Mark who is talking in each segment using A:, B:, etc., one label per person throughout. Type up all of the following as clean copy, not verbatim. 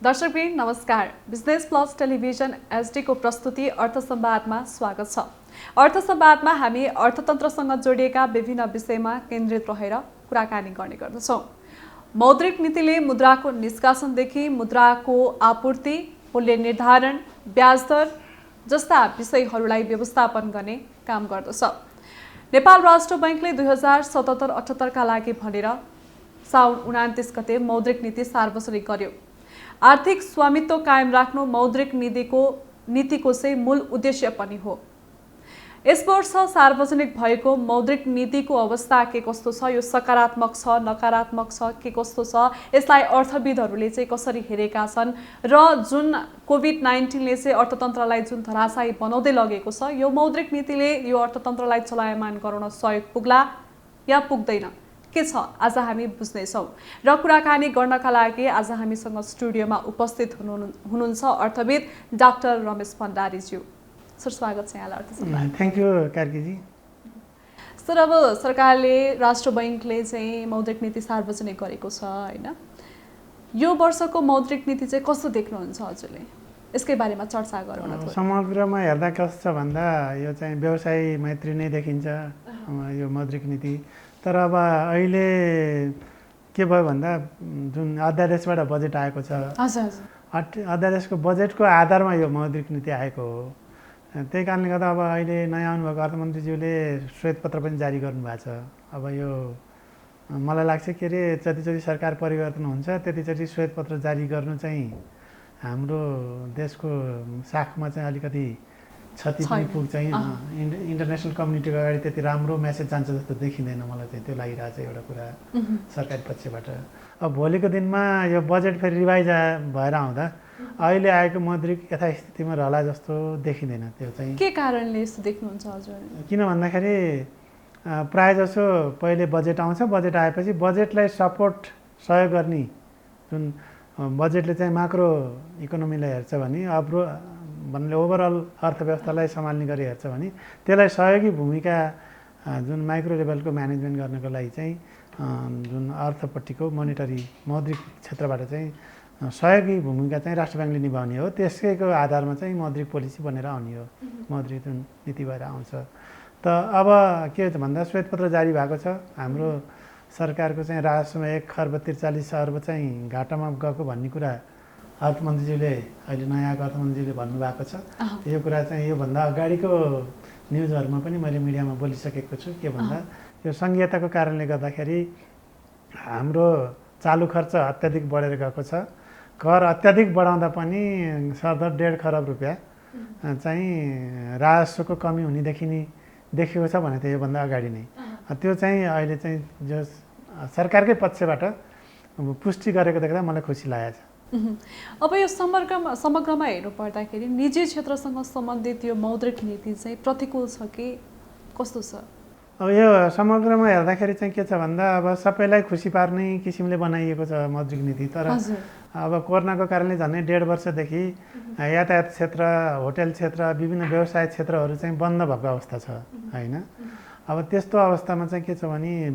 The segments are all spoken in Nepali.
A: दर्शकवृन्द नमस्कार। बिजनेस प्लस टेलिभिजन एचडी को प्रस्तुति अर्थ संवादमा स्वागत छ। अर्थ संवादमा हामी अर्थतन्त्रसँग जोडिएका विभिन्न विषयमा केन्द्रित रहेर कुराकानी गर्ने गर्दछौँ। मौद्रिक नीतिले मुद्राको निष्कासनदेखि मुद्राको आपूर्ति, मूल्य निर्धारण, ब्याज दर जस्ता विषयहरूलाई व्यवस्थापन गर्ने काम गर्दछ। नेपाल राष्ट्र बैंकले 2077-78 का लागि भनेर साउन 29 गते मौद्रिक नीति सार्वजनिक गर्यो। आर्थिक स्वामित्व कायम राख्नु मौद्रिक नीतिको चाहिँ मूल उद्देश्य पनि हो। यस वर्ष सार्वजनिक भएको मौद्रिक नीतिको अवस्था के कस्तो छ, यो सकारात्मक छ, नकारात्मक छ, के कस्तो छ, यसलाई अर्थविदहरूले चाहिँ कसरी हेरेका छन् र जुन कोभिड-19 ले चाहिँ अर्थतन्त्रलाई जुन धराशायी बनाउँदै लगेको छ, यो मौद्रिक नीतिले यो अर्थतन्त्रलाई चलायमान गराउन सहयोग पुग्ला या पुग्दैन, के छ, आज हामी बुझ्नेछौँ। र कुराकानी गर्नका लागि आज हामीसँग स्टुडियोमा उपस्थित हुनुहुन्छ अर्थविद डाक्टर रमेश भण्डारीज्यू। सर, स्वागत छ यहाँलाई अर्थसम्म।
B: थ्याङ्क यू कार्कीजी।
A: सर, अब सरकारले राष्ट्र बैंकले चाहिँ मौद्रिक नीति सार्वजनिक गरेको छ हैन, यो वर्षको मौद्रिक नीति चाहिँ कस्तो देख्नुहुन्छ हजुरले? यसकै बारेमा चर्चा गरौँ न।
B: समग्रमा हेर्दा कस्तो छ भन्दा यो चाहिँ व्यवसाय मैत्री नै देखिन्छ यो मौद्रिक नीति। तर अब अहिले के भयो भन्दा जुन अध्यादेशबाट बजेट आएको छ, अध्यादेशको बजेटको आधारमा यो मौद्रिक नीति आएको हो। त्यही कारणले गर्दा अब अहिले नयाँ आउनुभएको अर्थमन्त्रीज्यूले श्वेतपत्र पनि जारी गर्नुभएको छ। अब यो मलाई लाग्छ के अरे जतिचोटि सरकार परिवर्तन हुन्छ त्यतिचोटि श्वेतपत्र जारी गर्नु चाहिँ हाम्रो देशको साखमा चाहिँ अलिकति क्षति पनि पुग्छ। इन्टरनेसनल कम्युनिटीको अगाडि त्यति राम्रो मेसेज जान्छ जस्तो देखिँदैन, मलाई चाहिँ त्यो लागिरहेको छ एउटा कुरा सरकारी पक्षबाट। अब भोलिको दिनमा यो बजेट फेरि रिभाइज भएर आउँदा अहिले आएको मौद्रिक यथास्थितिमा रहला जस्तो देखिँदैन। त्यो चाहिँ
A: के कारणले यस्तो देख्नुहुन्छ हजुर? किन
B: भन्दाखेरि प्रायः जसो पहिले बजेट आउँछ, बजेट आएपछि बजेटलाई सहयोग गर्ने जुन बजेटले चाहिँ माक्रो इकोनोमीलाई हेर्छ भने, भन्ने ओभरअल अर्थव्यवस्थालाई सम्हाल्ने गरी हेर्छ भने त्यसलाई सहयोगी भूमिका जुन माइक्रो लेभलको म्यानेजमेन्ट गर्नको लागि चाहिँ जुन अर्थपट्टिको मौद्रिक क्षेत्रबाट चाहिँ सहयोगी भूमिका चाहिँ राष्ट्र ब्याङ्कले निभाउने हो। त्यसैको आधारमा चाहिँ मौद्रिक पोलिसी बनेर आउने हो, मौद्रिक जुन नीति भएर आउँछ। त अब के छ भन्दा श्वेतपत्र जारी भएको छ, हाम्रो सरकारको चाहिँ राजस्वमा 1,43 अर्ब चाहिँ घाटामा गएको भन्ने कुरा अर्थमन्त्रीज्यूले अहिले नयाँ आएको अर्थमन्त्रीले भन्नुभएको छ। यो कुरा चाहिँ योभन्दा अगाडिको न्युजहरूमा पनि मैले मिडियामा बोलिसकेको छु। के भन्दा यो सङ्घीयताको कारणले गर्दाखेरि हाम्रो चालु खर्च अत्याधिक बढेर गएको छ। कर अत्याधिक बढाउँदा पनि सरदर 1.5 खरब रुपियाँ चाहिँ राजस्वको कमी हुने देखिएको छ भने थियो योभन्दा अगाडि नै। त्यो चाहिँ अहिले चाहिँ जो सरकारकै पक्षबाट पुष्टि गरेको देख्दा मलाई खुसी लागेको छ।
A: अब यो समग्रमा हेर्नु पर्दाखेरि निजी क्षेत्रसँग सम्बन्धित यो मौद्रिक नीति चाहिँ प्रतिकूल छ कि कस्तो छ?
B: अब यो समग्रमा हेर्दाखेरि चाहिँ के छ भन्दा अब सबैलाई खुसी पार्ने किसिमले बनाइएको छ मौद्रिक नीति। तर अब कोरोनाको कारणले झन्डै 1.5 वर्षदेखि यातायात क्षेत्र, होटेल क्षेत्र, विभिन्न व्यवसाय क्षेत्रहरू चाहिँ बन्द भएको अवस्था छ हैन। अब त्यस्तो अवस्थामा चाहिँ के छ भने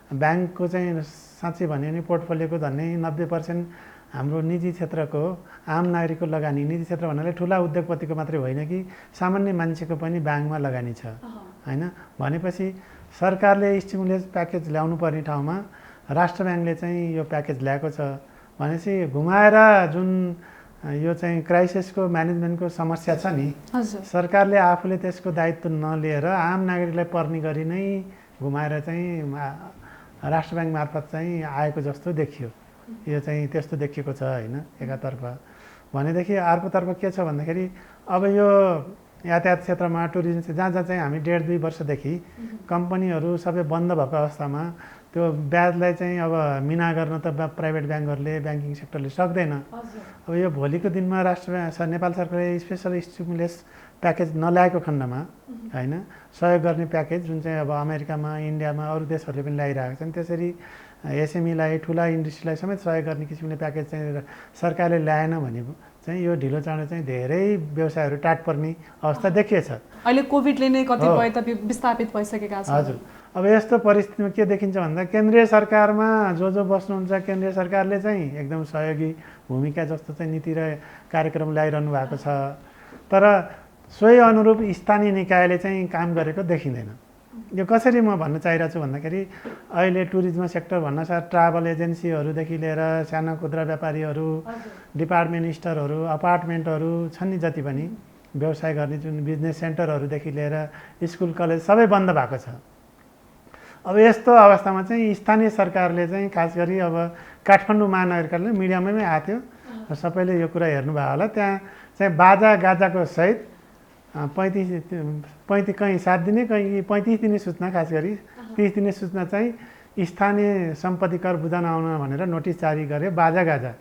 B: ब्याङ्कको चाहिँ साँच्चै भन्यो भने पोर्टफोलियोको झन्डै 90% हाम्रो निजी क्षेत्रको आम नागरिकको लगानी, निजी क्षेत्र भन्नाले ठुला उद्योगपतिको मात्रै होइन कि सामान्य मान्छेको पनि ब्याङ्कमा लगानी छ हैन। भनेपछि सरकारले स्टिमुलेस प्याकेज ल्याउनु पर्ने ठाउँमा राष्ट्र ब्याङ्कले चाहिँ यो प्याकेज ल्याएको छ भनेपछि घुमाएर जुन यो चाहिँ क्राइसिसको म्यानेजमेन्टको समस्या छ नि, सरकारले आफूले त्यसको दायित्व नलिएर आम नागरिकलाई पर्ने गरी नै घुमाएर चाहिँ राष्ट्र ब्याङ्क मार्फत चाहिँ आएको जस्तो देखियो। यो चाहिँ त्यस्तो देखिएको छ हैन एकातर्फ। भनेदेखि अर्कोतर्फ के छ भन्दाखेरि अब यो यातायात क्षेत्रमा, टुरिज्म जहाँ चाहिँ हामी 1.5-2 वर्षदेखि कम्पनीहरू सबै बन्द भएको अवस्थामा त्यो ब्याजलाई चाहिँ अब मिना गर्न त प्राइभेट ब्याङ्कहरूले, ब्याङ्किङ सेक्टरले सक्दैन। अब यो भोलिको दिनमा नेपाल सरकारले स्पेसल स्टिमुलेस प्याकेज नल्याएको खण्डमा हैन, सहयोग गर्ने प्याकेज जुन चाहिँ अब अमेरिकामा, इन्डियामा, अरू देशहरूले पनि ल्याइरहेका छन्, त्यसरी एसएमईलाई, ठुला इन्डस्ट्रीलाई समेत सहयोग गर्ने किसिमले प्याकेज चाहिँ सरकारले ल्याएन भने चाहिँ यो ढिलो चाँडो चाहिँ धेरै व्यवसायहरू टाट पर्ने अवस्था देखिएछ।
A: अहिले कोभिडले नै कतिपय त विस्थापित भइसकेका छन्।
B: हजुर, अब यस्तो परिस्थितिमा के देखिन्छ भन्दा केन्द्रीय सरकारमा जो बस्नुहुन्छ केन्द्रीय सरकारले चाहिँ एकदम सहयोगी भूमिका जस्तो चाहिँ नीति र कार्यक्रम ल्याइरहनु भएको छ, तर सोही अनुरूप स्थानीय निकायले चाहिँ काम गरेको देखिँदैन। यो कसरी म भन्न चाहिरहेको छु भन्दाखेरि अहिले टुरिज्म सेक्टर भन्नासाथ ट्राभल एजेन्सीहरूदेखि लिएर साना खुद्रा व्यापारीहरू, डिपार्टमेन्ट स्टोरहरू, अपार्टमेन्टहरू छन् नि जति पनि व्यवसाय गर्ने जुन बिजनेस सेन्टरहरूदेखि लिएर स्कुल कलेज सबै बन्द भएको छ। अब यस्तो अवस्थामा चाहिँ स्थानीय सरकारले चाहिँ खास गरी अब काठमाडौँ महानगरपालिकाले मिडियामै आएको थियो, सबैले यो कुरा हेर्नुभयो होला, त्यहाँ चाहिँ बाजा गाजाको सहित 35 कहीँ 7 दिने कहीँ 35 दिने सूचना, खास गरी 30 दिने सूचना चाहिँ स्थानीय सम्पत्ति कर बुझाउन आउन भनेर नोटिस जारी गर्यो बाजा गाजा।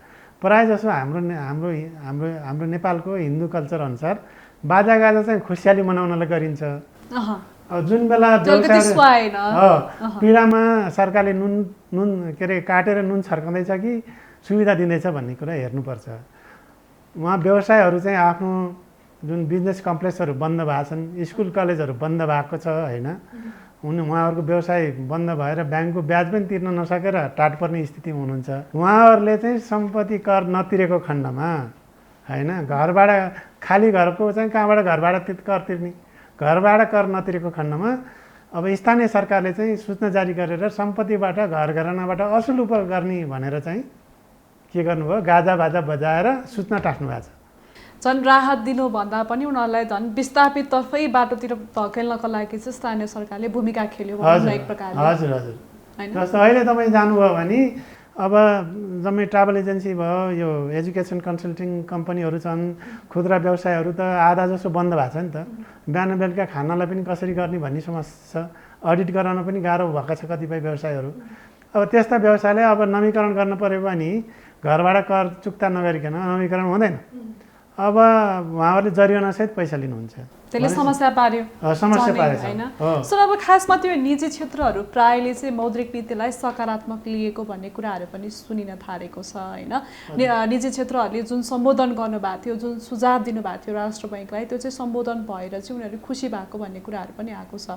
B: प्रायः जसो हाम्रो नेपालको हिन्दू कल्चर अनुसार बाजा गाजा चाहिँ खुसियाली मनाउनलाई गरिन्छ। जुन बेला पीडामा सरकारले नुन के अरे काटेर नुन छर्काउँदैछ कि सुविधा दिँदैछ भन्ने कुरा हेर्नुपर्छ। उहाँ व्यवसायहरू चाहिँ आफ्नो जुन बिजनेस कम्प्लेक्सहरू बन्द भएको छन्, स्कुल कलेजहरू बन्द भएको छ होइन, उहाँहरूको व्यवसाय बन्द भएर ब्याङ्कको ब्याज पनि तिर्न नसकेर टाट पर्ने स्थितिमा हुनुहुन्छ। उहाँहरूले चाहिँ सम्पत्ति कर नतिरेको खण्डमा होइन, घरबाट खाली घरको चाहिँ कहाँबाट घरबाट कर तिर्ने, घरबाट कर नतिरेको खण्डमा अब स्थानीय सरकारले चाहिँ सूचना जारी गरेर सम्पत्तिबाट घर घरानाबाट असुल उप गर्ने भनेर चाहिँ के गर्नुभयो, गाजा बाजा बजाएर सूचना टाँस्नु भएको छ।
A: झन् राहत दिनुभन्दा पनि उनीहरूलाई झन् विस्थापिततर्फै बाटोतिर धकेल्नको लागि चाहिँ स्थानीय सरकारले भूमिका खेल्यो एक प्रकारले।
B: हजुर हजुर, जस्तो अहिले तपाईँ जानुभयो भने अब जम्मै ट्राभल एजेन्सी भयो, यो एजुकेसन कन्सल्टिङ कम्पनीहरू छन्, खुद्रा व्यवसायहरू त आधा जसो बन्द भएको छ नि त। बिहान बेलुका खानालाई पनि कसरी गर्ने भन्ने समस्या छ, अडिट गराउन पनि गाह्रो भएको छ कतिपय व्यवसायहरू। अब त्यस्ता व्यवसायले अब नवीकरण गर्न पऱ्यो भने घरबाट कर चुक्ता नगरिकन नवीकरण हुँदैन। अब उहाँहरूले जरिवानासहित पैसा लिनुहुन्छ,
A: त्यसले समस्या पार्यो
B: होइन।
A: सर अब खासमा त्यो निजी क्षेत्रहरू प्रायले चाहिँ मौद्रिक नीतिलाई सकारात्मक लिएको भन्ने कुराहरू पनि सुनिन थालेको छ होइन। निजी क्षेत्रहरूले जुन सम्बोधन गर्नुभएको थियो, जुन सुझाव दिनुभएको थियो राष्ट्र बैङ्कलाई, त्यो चाहिँ सम्बोधन भएर चाहिँ उनीहरू खुसी भएको भन्ने कुराहरू पनि आएको छ।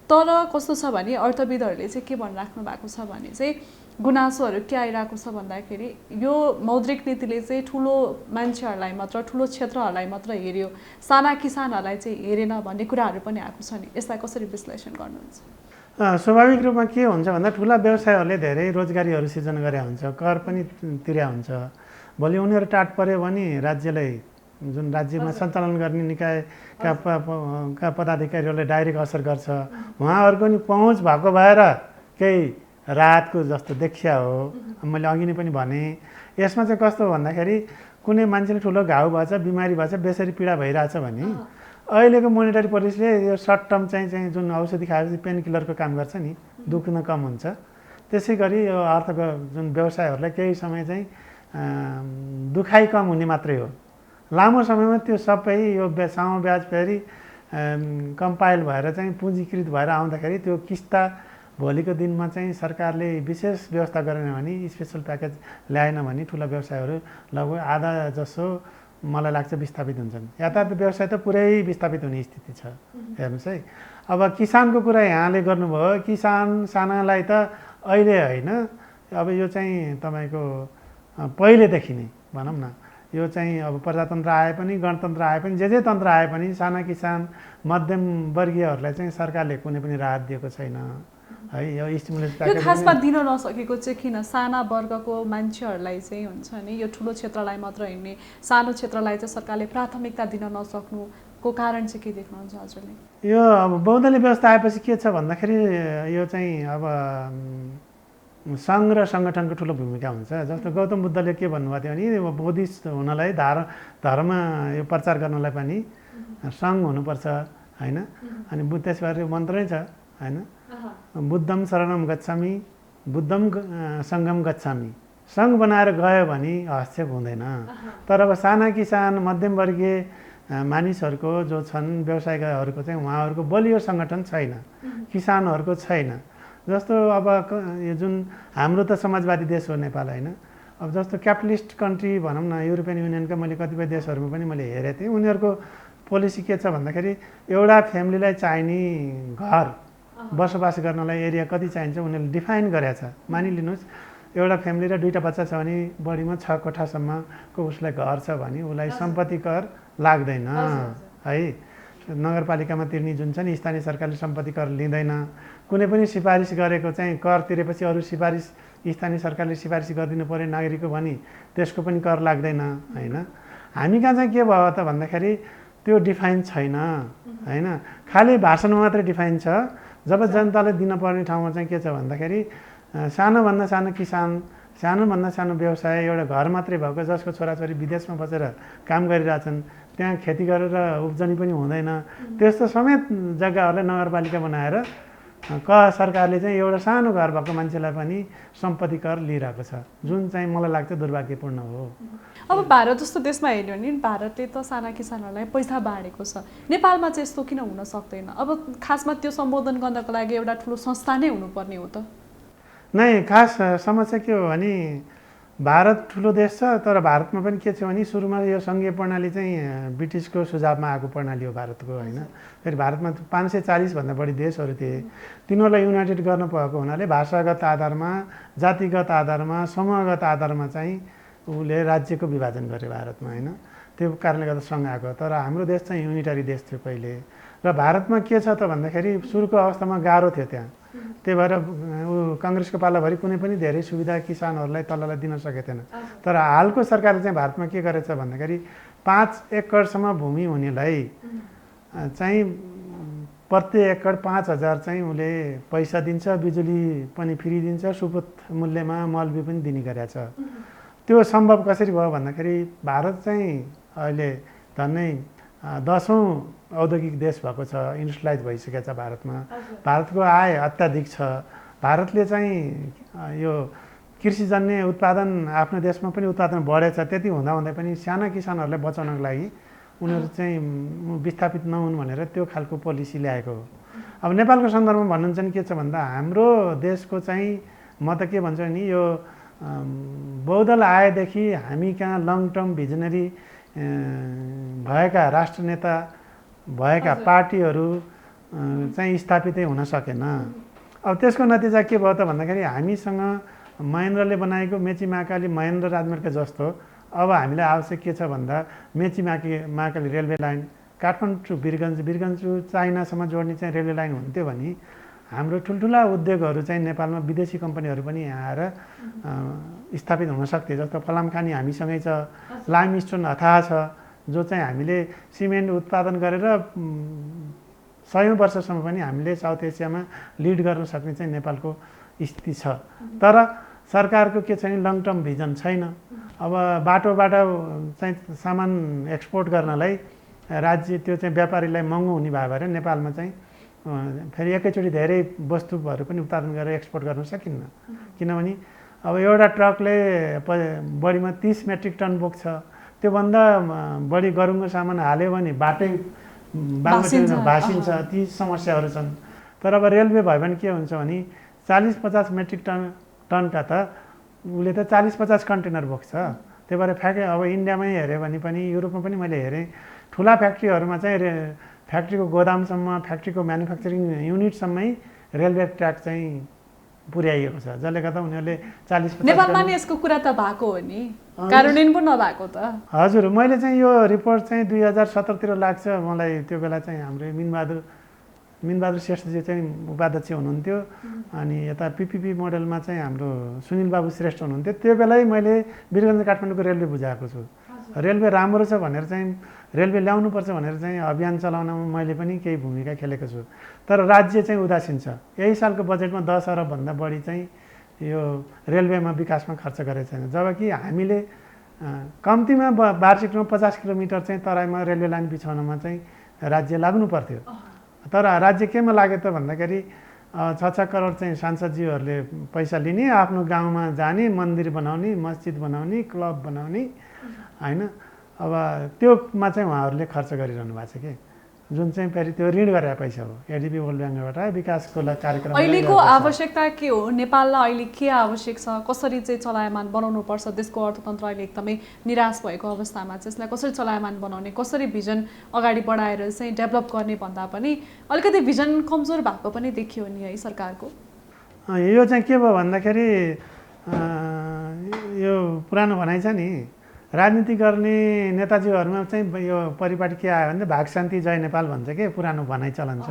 A: तर कस्तो छ भने अर्थविदहरूले चाहिँ के भनिराख्नु भएको छ भने चाहिँ गुनासोहरू के आइरहेको छ भन्दाखेरि यो मौद्रिक नीतिले चाहिँ ठुलो मान्छेहरूलाई मात्र, ठुलो क्षेत्रहरूलाई मात्र हेऱ्यो, साना किसानहरूलाई चाहिँ हेरेन भन्ने कुराहरू पनि आएको छ नि, यसलाई कसरी विश्लेषण गर्नुहुन्छ?
B: स्वाभाविक रूपमा के हुन्छ भन्दा ठुला व्यवसायहरूले धेरै रोजगारीहरू सिर्जना गरे हुन्छ, कर पनि तिर्या हुन्छ। भोलि उनीहरू टाट पर्यो भने राज्यलाई, जुन राज्यमा सञ्चालन गर्ने निकायका पदाधिकारीहरूले डाइरेक्ट असर गर्छ। उहाँहरूको नि पहुँच भएको भएर केही राहतको जस्तो देखिया हो। मैले अघि नै पनि भने यसमा चाहिँ कस्तो भन्दाखेरि कुनै मान्छेले ठुलो घाउ भएछ, बिमारी भएछ, बेसरी पीडा भइरहेछ भने अहिलेको मोनिटरी पोलिसीले यो सर्ट टर्म चाहिँ जुन औषधि खाएपछि पेन किलरको काम गर्छ नि, दुख्न कम हुन्छ। त्यसै गरी यो जुन व्यवसायहरूलाई केही समय चाहिँ दुखाइ कम हुने मात्रै हो। लामो समयमा त्यो सबै यो सामो ब्याज फेरि कम्पाइल भएर चाहिँ पुँजीकृत भएर आउँदाखेरि त्यो किस्ता भोलिको दिनमा चाहिँ सरकारले विशेष व्यवस्था गरेन भने, स्पेसल प्याकेज ल्याएन भने ठुला व्यवसायहरू लगभग आधा जसो मलाई लाग्छ विस्थापित हुन्छन्। यातायात व्यवसाय त पुरै विस्थापित हुने स्थिति छ। हेर्नुहोस् है, अब किसानको कुरा यहाँले गर्नुभयो, किसान सानालाई त अहिले होइन, अब यो चाहिँ तपाईँको पहिलेदेखि नै भनौँ न, यो चाहिँ अब प्रजातन्त्र आए पनि गणतन्त्र आए पनि जे तन्त्र आए पनि साना किसान मध्यम वर्गीयहरूलाई चाहिँ सरकारले कुनै पनि राहत दिएको छैन है। यो स्टिमुलस
A: प्याकेज यो खासमा दिन नसकेको चाहिँ किन? साना वर्गको मान्छेहरूलाई चाहिँ हुन्छ नि, यो ठुलो क्षेत्रलाई मात्र हिँड्ने, सानो क्षेत्रलाई चाहिँ सरकारले प्राथमिकता दिन नसक्नुको कारण चाहिँ के देख्नुहुन्छ हजुरले?
B: यो अब बहुदलीय व्यवस्था आएपछि के छ भन्दाखेरि यो चाहिँ अब सङ्घ र सङ्गठनको ठुलो भूमिका हुन्छ। जस्तो गौतम बुद्धले के भन्नुभएको थियो भने बुद्धिस्ट हुनलाई धर्म यो प्रचार गर्नलाई पनि सङ्घ हुनुपर्छ होइन। अनि त्यसबारे मन्त्रै छ होइन, बुद्धम शरणम गच्छामि बुद्धम सङ्गम गच्छामि। सङ्घ बनाएर गयो भने हस्तक्षेप हुँदैन। तर अब साना किसान मध्यमवर्गीय मानिसहरूको जो छन् व्यवसायहरूको चाहिँ उहाँहरूको बलियो सङ्गठन छैन, किसानहरूको छैन। जस्तो अब यो जुन हाम्रो त समाजवादी देश हो नेपाल होइन, अब जस्तो क्यापिटलिस्ट कन्ट्री भनौँ न, युरोपियन युनियनका मैले कतिपय देशहरूमा पनि मैले हेरेको थिएँ। उनीहरूको पोलिसी के छ भन्दाखेरि एउटा फ्यामिलीलाई चाहिने घर बसोबास गर्नलाई एरिया कति चाहिन्छ उनीहरूले डिफाइन गरेको छ। मानिलिनुहोस् एउटा फ्यामिली र 2टा बच्चा छ भने बढीमा 6 कोठासम्मको उसलाई घर छ भने उसलाई सम्पत्ति कर लाग्दैन है। नगरपालिकामा तिर्ने जुन छ नि स्थानीय सरकारले सम्पत्ति कर लिँदैन। कुनै पनि सिफारिस गरेको चाहिँ कर तिरेपछि अरू सिफारिस स्थानीय सरकारले सिफारिस गरिदिनु पर्यो नागरिकको भने त्यसको पनि कर लाग्दैन होइन। हामी कहाँ चाहिँ के भयो त भन्दाखेरि त्यो डिफाइन छैन होइन, खालि भाषणमा मात्रै डिफाइन छ। जब जनताले दिनपर्ने ठाउँमा चाहिँ के छ भन्दाखेरि सानोभन्दा सानो किसान, सानोभन्दा सानो व्यवसाय, एउटा घर मात्रै भएको जसको छोराछोरी विदेशमा बसेर काम गरिरहेछन्, त्यहाँ खेती गरेर उब्जनी पनि हुँदैन, त्यस्तो समेत जग्गाहरूलाई नगरपालिका बनाएर सरकारले चाहिँ एउटा सानो घर भएको मान्छेलाई पनि सम्पत्ति कर लिइरहेको छ, जुन चाहिँ मलाई लाग्छ दुर्भाग्यपूर्ण हो।
A: अब भारत जस्तो देशमा हेर्यो भने भारतले त साना किसानहरूलाई पैसा बाँडेको छ, नेपालमा चाहिँ यस्तो किन हुन सक्दैन? अब खासमा त्यो सम्बोधन गर्नको लागि एउटा ठुलो संस्था नै हुनुपर्ने हो त?
B: नै, खास समस्या के हो भने भारत ठुलो देश छ, तर भारतमा पनि के छ भने सुरुमा यो सङ्घीय प्रणाली चाहिँ ब्रिटिसको सुझावमा आएको प्रणाली हो भारतको होइन। फेरि भारतमा 540 भन्दा बढी देशहरू थिए, तिनीहरूलाई युनाइटेड गर्न भएको हुनाले भाषागत आधारमा, जातिगत आधारमा, समूहगत आधारमा चाहिँ उसले राज्यको विभाजन गरे भारतमा होइन। त्यो कारणले गर्दा सँग आएको। तर हाम्रो देश चाहिँ युनिटरी देश थियो पहिले, र भारतमा के छ त भन्दाखेरि सुरुको अवस्थामा गाह्रो थियो त्यहाँ। त्यही भएर काङ्ग्रेसको पालाभरि कुनै पनि धेरै सुविधा किसानहरूलाई तललाई दिन सकेको थिएन। तर हालको सरकारले चाहिँ भारतमा के गरेछ भन्दाखेरि 5 एकरसम्म भूमि हुनेलाई चाहिँ प्रति एकड 5,000 चाहिँ उसले पैसा दिन्छ, बिजुली पनि फ्री दिन्छ, सुपथ मूल्यमा मलबी पनि दिने गरेको छ। त्यो सम्भव कसरी भयो भन्दाखेरि भारत चाहिँ अहिले झन्नै 10औं औद्योगिक देश भएको छ, इन्डस्ट्रियलाइज भइसकेको छ भारतमा। भारतको आय अत्याधिक छ। भारतले चाहिँ यो कृषिजन्य उत्पादन आफ्नो देशमा पनि उत्पादन बढेछ। त्यति हुँदाहुँदै पनि साना किसानहरूलाई बचाउनको लागि उनीहरू चाहिँ विस्थापित नहुन् भनेर त्यो खालको पोलिसी ल्याएको हो। अब नेपालको सन्दर्भमा भन्नुहुन्छ नि के छ भन्दा हाम्रो देशको चाहिँ म त के भन्छु नि, यो बहुदल आएदेखि हामी कहाँ लङ टर्म भिजनरी भएका राष्ट्रनेता भएका पार्टीहरू चाहिँ स्थापितै हुन सकेन। अब त्यसको नतिजा के भयो त भन्दाखेरि हामीसँग महेन्द्रले बनाएको मेची महाकाली महेन्द्र राजमार्ग जस्तो अब हामीलाई आवश्यक के छ भन्दा Mechi Mahakali railway line, Kathmandu to Birgunj, Birgunj to चाइनासम्म जोड्ने चाहिँ रेलवे लाइन हुन्थ्यो भने हाम्रो ठुल्ठुला उद्योगहरू चाहिँ नेपालमा विदेशी कम्पनीहरू पनि यहाँ आएर स्थापित हुन सक्थे। जस्तो फलामखानी हामीसँगै छ, लाइमस्टोन अथाह छ, जो चाहिँ हामीले सिमेन्ट उत्पादन गरेर 100औं वर्षसम्म पनि हामीले साउथ एसियामा लिड गर्न सक्ने चाहिँ नेपालको स्थिति छ। तर सरकारको के छैन, लङ टर्म भिजन छैन। अब बाटोबाट चाहिँ सामान एक्सपोर्ट गर्नलाई राज्य त्यो चाहिँ व्यापारीलाई महँगो हुने भएर नेपालमा चाहिँ फेरि एकैचोटि धेरै वस्तुहरू पनि उत्पादन गरेर एक्सपोर्ट गर्न सकिन्न। किनभने अब एउटा ट्रकले बढीमा 30 मेट्रिक टन बोक्छ, त्योभन्दा बढी गरुङको सामान हाल्यो भने बाटै भासिन्छ। ती समस्याहरू छन्। तर अब रेलवे भयो भने के हुन्छ भने 40-50 मेट्रिक टनका त उसले त 40-50 कन्टेनर बोक्छ। त्यही भएर अब इन्डियामै हेऱ्यो भने पनि, युरोपमा पनि मैले हेरेँ, ठुला फ्याक्ट्रीहरूमा चाहिँ फ्याक्ट्रीको गोदामसम्म, फ्याक्ट्रीको म्यानुफ्याक्चरिङ युनिटसम्मै रेलवे ट्र्याक चाहिँ पुर्याइएको छ, जसले गर्दा उनीहरूले 40-50।
A: नेपालमा नि यसको कुरा त भएको हो नि, कार्यान्वयन पो नभएको त? हजुर,
B: मैले चाहिँ यो रिपोर्ट चाहिँ 2017 तिर लाग्छ मलाई। त्यो बेला चाहिँ हाम्रो मिनबहादुर श्रेष्ठजी चाहिँ उपाध्यक्ष हुनुहुन्थ्यो, अनि यता पिपिपी मोडलमा चाहिँ हाम्रो सुनिल बाबु श्रेष्ठ हुनुहुन्थ्यो। त्यो बेलै मैले वीरगन्ज काठमाडौँको रेलवे बुझाएको छु। रेलवे राम्रो छ भनेर चाहिँ, रेलवे ल्याउनुपर्छ भनेर चाहिँ अभियान चलाउनमा मैले पनि केही भूमिका खेलेको छु। तर राज्य चाहिँ उदासीन छ। यही सालको बजेटमा 10 अरबभन्दा बढी चाहिँ यो रेलवेमा विकासमा खर्च गरेको छैन, जबकि हामीले कम्तीमा वार्षिक रूपमा 50 किलोमिटर चाहिँ तराईमा रेलवे लाइन बिछाउनमा चाहिँ राज्य लाग्नु पर्थ्यो। तर राज्य केमा लाग्यो त भन्दाखेरि 6 करोड चाहिँ सांसदज्यूहरूले पैसा लिने, आफ्नो गाउँमा जाने, मन्दिर बनाउने, मस्जिद बनाउने, क्लब बनाउने होइन। अब त्योमा चाहिँ उहाँहरूले खर्च गरिरहनु भएको छ कि जुन चाहिँ फेरि त्यो ऋण गरेर पैसा हो एडिबी वर्ल्ड ब्याङ्कबाट विकासको कार्यक्रम
A: अहिलेको आवश्यकता के हो नेपाललाई अहिले के आवश्यक छ कसरी चाहिँ चलायमान बनाउनुपर्छ देशको अर्थतन्त्र अहिले एकदमै निराश भएको अवस्थामा चाहिँ यसलाई कसरी चलायमान बनाउने कसरी भिजन अगाडि बढाएर चाहिँ डेभलप गर्ने भन्दा पनि अलिकति भिजन कमजोर भएको पनि देखियो नि है सरकारको
B: यो चाहिँ के भयो भन्दाखेरि यो पुरानो भनाइ छ नि राजनीति गर्ने नेताजीहरूमा चाहिँ यो परिपाटी के आयो भने भाग शान्ति जय नेपाल भन्छ के पुरानो भनाइ चलन छ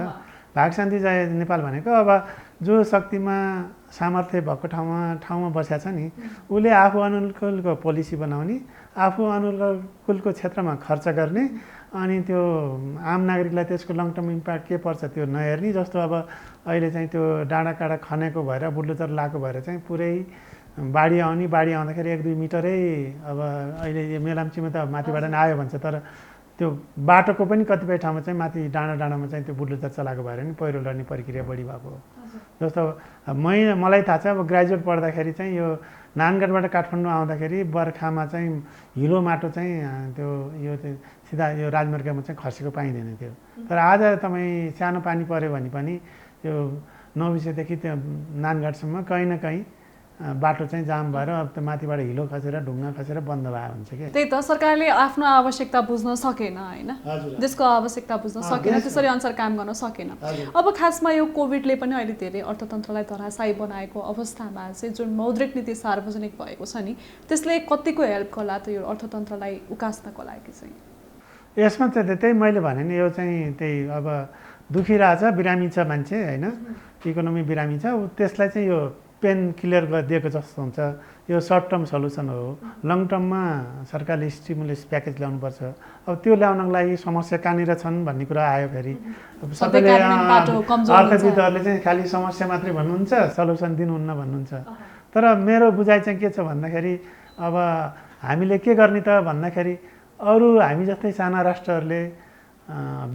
B: भाग शान्ति जय नेपाल भनेको अब जो शक्तिमा सामर्थ्य भएको ठाउँमा बसेको छ नि उसले आफू अनुकूलको पोलिसी बनाउने आफू अनुकूलको क्षेत्रमा खर्च गर्ने अनि त्यो आम नागरिकलाई त्यसको लङ टर्म इम्प्याक्ट के पर्छ त्यो नहेर्ने जस्तो अब अहिले चाहिँ त्यो डाँडाकाँडा खनेको भएर बुल्डोजर लगाएको भएर चाहिँ पुरै बाढी आउँदाखेरि 1-2 मिटरै अब अहिले यो मेलाम्चीमा त माथिबाट नै आयो भन्छ तर त्यो बाटोको पनि कतिपय ठाउँमा चाहिँ माथि डाँडामा चाहिँ त्यो बुल्डोजर चलाएको भएर नि पहिरो लड्ने प्रक्रिया बढी भएको हो जस्तो मलाई थाहा छ अब ग्रेजुएट पढ्दाखेरि चाहिँ यो नानगढबाट काठमाडौँ आउँदाखेरि बर्खामा चाहिँ हिलो माटो चाहिँ त्यो यो चाहिँ सिधा यो राजमार्गमा चाहिँ खसेको पाइँदैन थियो तर आज तपाईँ सानो पानी पऱ्यो भने पनि यो 9 बजेदेखि त्यो नानगढसम्म कहीँ न कहीँ बाटो चाहिँ जाम भएर अब त्यो माथिबाट हिलो खसेर ढुङ्गा खसेर बन्द भयो हुन्छ कि
A: त्यही त सरकारले आफ्नो आवश्यकता बुझ्न सकेन होइन देशको आवश्यकता बुझ्न सकेन त्यसरी अनुसार काम गर्न सकेन अब खासमा यो कोभिडले पनि अहिले धेरै अर्थतन्त्रलाई धराशायी बनाएको अवस्थामा चाहिँ जुन मौद्रिक नीति सार्वजनिक भएको छ नि त्यसले कतिको हेल्प गर्ला त यो अर्थतन्त्रलाई उकास्नको लागि चाहिँ
B: यसमा चाहिँ त्यही मैले भने नि यो चाहिँ त्यही अब दुखिरहेछ बिरामी छ मान्छे होइन इकोनोमी बिरामी छ त्यसलाई चाहिँ यो पेन क्लियर गरिदिएको जस्तो हुन्छ यो सर्ट टर्म सल्युसन हो लङ टर्ममा सरकारले स्टिमुलस प्याकेज ल्याउनुपर्छ अब त्यो ल्याउनको लागि समस्या कहाँनिर छन् भन्ने कुरा आयो फेरि सबैले अर्थविदहरूले चाहिँ खालि समस्या मात्रै भन्नुहुन्छ सल्युसन दिनुहुन्न भन्नुहुन्छ तर मेरो बुझाइ चाहिँ के छ भन्दाखेरि अब हामीले के गर्ने त भन्दाखेरि अरू हामी जस्तै साना राष्ट्रहरूले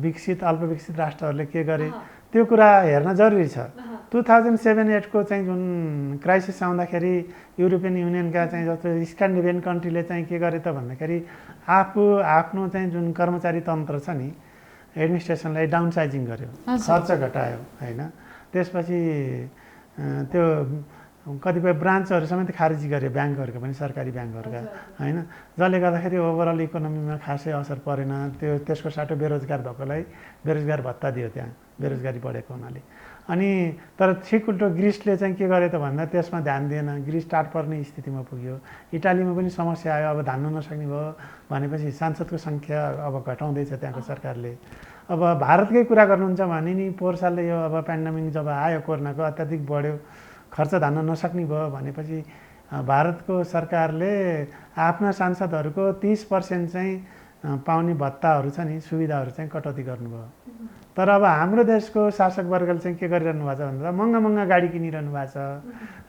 B: विकसित अल्पविकसित राष्ट्रहरूले के गरे त्यो कुरा हेर्न जरुरी छ 2007-8 को चाहिँ जुन क्राइसिस आउँदाखेरि युरोपियन युनियनका चाहिँ जस्तो स्क्यान्डिनेभियन कन्ट्रीले चाहिँ के गरे त भन्दाखेरि आफ्नो चाहिँ जुन कर्मचारी तन्त्र छ नि एडमिनिस्ट्रेसनलाई डाउनसाइजिङ गर्यो खर्च घटायो होइन त्यसपछि त्यो कतिपय ब्रान्चहरू समेत खारेजी गर्यो ब्याङ्कहरूको पनि सरकारी ब्याङ्कहरूका होइन जसले गर्दाखेरि ओभरअल इकोनोमीमा खासै असर परेन त्यसको साटो बेरोजगार भएकोलाई बेरोजगार भत्ता दियो त्यहाँ बेरोजगारी बढेको हुनाले अनि तर ठिक उल्टो ग्रिसले चाहिँ के गर्यो त भन्दा त्यसमा ध्यान दिएन ग्रिस टाढ पर्ने स्थितिमा पुग्यो इटालीमा पनि समस्या आयो अब धान्न नसक्ने भयो भनेपछि सांसदको सङ्ख्या अब घटाउँदैछ त्यहाँको सरकारले अब भारतकै कुरा गर्नुहुन्छ भने नि पोहोर सालले यो अब पेन्डेमिक जब आयो कोरोनाको अत्याधिक बढ्यो खर्च धान्न नसक्ने भयो भनेपछि भारतको सरकारले आफ्ना सांसदहरूको 30% चाहिँ पाउने भत्ताहरू छ नि सुविधाहरू चाहिँ कटौती गर्नुभयो तर अब हाम्रो देशको शासक वर्गले चाहिँ के गरिरहनु भएको छ भन्दा महँगा गाडी किनिरहनु भएको छ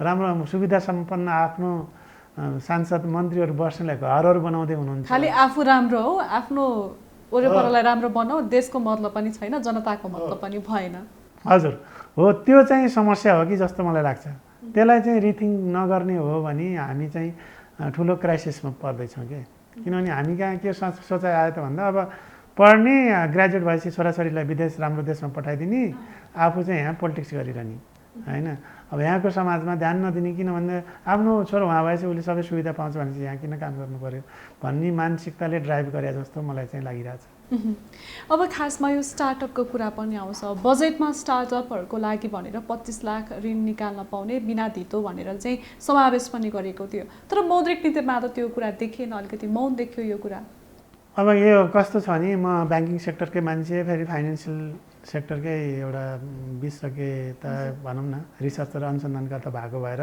B: राम्रो सुविधा सम्पन्न आफ्नो सांसद मन्त्रीहरू बस्नलाई घरहरू बनाउँदै हुनुहुन्छ
A: खालि आफू राम्रो हो आफ्नो वरिपरलाई राम्रो बनाऊ देशको मतलब पनि छैन जनताको मतलब पनि भएन
B: हजुर हो त्यो चाहिँ समस्या हो कि जस्तो मलाई लाग्छ त्यसलाई चाहिँ रिथिङ नगर्ने हो भने हामी चाहिँ ठुलो क्राइसिसमा पर्दैछौँ कि किनभने हामी कहाँ के सोचाइ आयो त भन्दा अब पढ्ने ग्रेजुएट भएपछि छोराछोरीलाई विदेश राम्रो देशमा पठाइदिने आफू चाहिँ यहाँ पोलिटिक्स गरिरहने होइन अब यहाँको समाजमा ध्यान नदिने किन भन्दा आफ्नो छोरो उहाँ भएपछि उसले सबै सुविधा पाउँछ भनेपछि यहाँ किन काम गर्नु पर्यो भन्ने मानसिकताले ड्राइभ गरे जस्तो मलाई चाहिँ लागिरहेछ
A: अब खासमा यो स्टार्टअपको कुरा पनि आउँछ बजेटमा स्टार्टअपहरूको लागि भनेर 25 लाख ऋण निकाल्न पाउने बिना धितो भनेर चाहिँ समावेश पनि गरेको थियो तर मौद्रिक नीतिमा त त्यो कुरा देखिएन अलिकति मौन देखियो यो कुरा
B: अब यो कस्तो छ भने म ब्याङ्किङ सेक्टरकै मान्छे फेरि फाइनेन्सियल सेक्टरकै एउटा विशेषज्ञता भनौँ न रिसर्चर अनुसन्धानकर्ता भएको भएर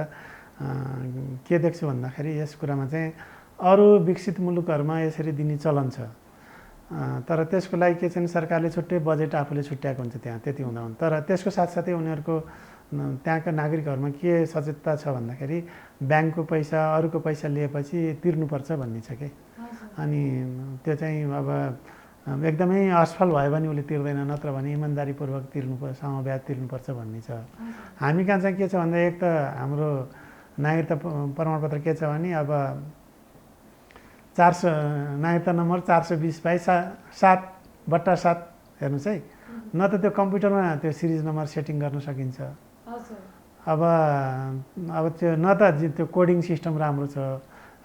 B: के देख्छु भन्दाखेरि यस कुरामा चाहिँ अरू विकसित मुलुकहरूमा यसरी दिने चलन छ तर त्यसको लागि के चाहिँ सरकारले छुट्टै बजेट आफूले छुट्याएको हुन्छ त्यहाँ त्यति हुँदा हुन्छ तर त्यसको साथसाथै उनीहरूको त्यहाँका नागरिकहरूमा के सचेतता छ भन्दाखेरि ब्याङ्कको पैसा अरूको पैसा लिएपछि तिर्नुपर्छ भन्ने छ कि अनि त्यो चाहिँ अब एकदमै असफल भयो भने उसले तिर्दैन नत्र भने इमान्दारीपूर्वक तिर्नुपर्छ समब्याज तिर्नुपर्छ भन्ने छ हामी कहाँ चाहिँ के छ भन्दा एक त हाम्रो नागरिकता प्रमाणपत्र के छ भने अब 400 नागरिकता नम्बर 420/7/7 हेर्नुहोस् है, न त त्यो कम्प्युटरमा त्यो सिरिज नम्बर सेटिङ गर्न सकिन्छ, अब त्यो न त त्यो कोडिङ सिस्टम राम्रो छ।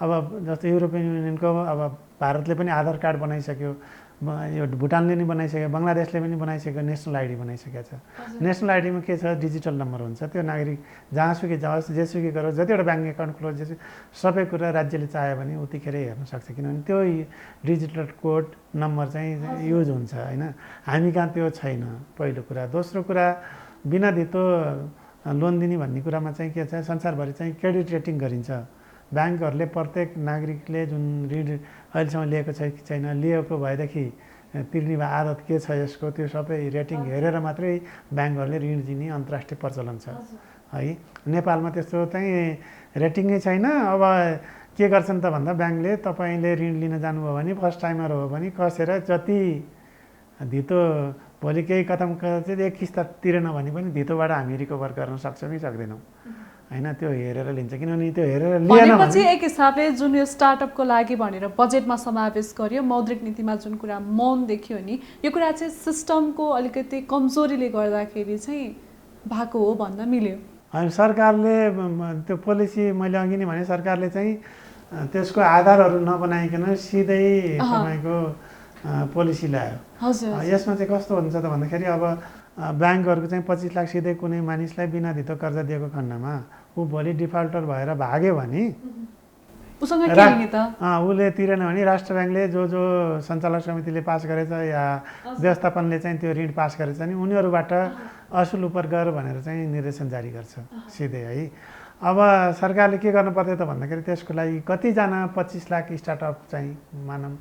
B: अब जस्तो युरोपियन युनियनको अब भारतले पनि आधार कार्ड बनाइसक्यो, यो भुटानले नि बनाइसक्यो, बङ्गलादेशले पनि बनाइसक्यो, नेसनल आइडी बनाइसकेको छ। नेसनल आइडीमा के छ, डिजिटल नम्बर हुन्छ, त्यो नागरिक जहाँसुकै जाओस् जेसुकै गरोस् जतिवटा ब्याङ्क एकाउन्ट क्लोज सबै कुरा राज्यले चाह्यो भने उतिखेरै हेर्न सक्छ, किनभने त्यो डिजिटल कोड नम्बर चाहिँ युज हुन्छ होइन। हामी कहाँ त्यो छैन, पहिलो कुरा। दोस्रो कुरा, बिना धितो लोन दिने भन्ने कुरामा चाहिँ के छ, संसारभरि चाहिँ क्रेडिट रेटिङ गरिन्छ। ब्याङ्कहरूले प्रत्येक नागरिकले जुन ऋण अहिलेसम्म लिएको छ कि छैन, लिएको भएदेखि तिर्ने आदत के छ यसको, त्यो सबै रेटिङ हेरेर मात्रै ब्याङ्कहरूले ऋण दिने अन्तर्राष्ट्रिय प्रचलन छ है। नेपालमा त्यस्तो चाहिँ रेटिङै छैन। अब के गर्छन् त भन्दा ब्याङ्कले तपाईँले ऋण लिन जानुभयो भने फर्स्ट टाइमर हो भने कसेर जति धितो भोलि केही कदम चाहिँ एक किस्ता तिरेन भने पनि धितोबाट हामी रिकभर गर्न सक्छौँ कि सक्दैनौँ होइन, त्यो हेरेर लिन्छ। किनभने त्यो हेरेर लिएन
A: भनेपछि एक हिसाबले जुन यो स्टार्टअपको लागि भनेर बजेटमा समावेश गर्यो, मौद्रिक नीतिमा जुन कुरा मौन देखियो नि, यो कुरा चाहिँ सिस्टमको अलिकति कमजोरीले गर्दाखेरि चाहिँ भएको हो भन्न मिल्यो।
B: होइन, सरकारले त्यो पोलिसी मैले अघि नै भने सरकारले चाहिँ त्यसको आधारहरू नबनाइकन सिधै तपाईँको पोलिसी ल्यायो। यसमा चाहिँ कस्तो हुन्छ त भन्दाखेरि अब ब्याङ्कहरूको चाहिँ 25 लाख सिधै कुनै मानिसलाई बिना धितो कर्जा दिएको खण्डमा ऊ भोलि डिफल्टर भएर भाग्यो भने उसले तिरेन भने राष्ट्र ब्याङ्कले जो सञ्चालक समितिले पास गरेछ या व्यवस्थापनले चाहिँ त्यो ऋण पास गरेछ नि उनीहरूबाट असुल उपर गर भनेर चाहिँ निर्देशन जारी गर्छ सिधै है। अब सरकारले के गर्नु पर्थ्यो त भन्दाखेरि त्यसको लागि कतिजना 25 लाख स्टार्टअप चाहिँ मानौँ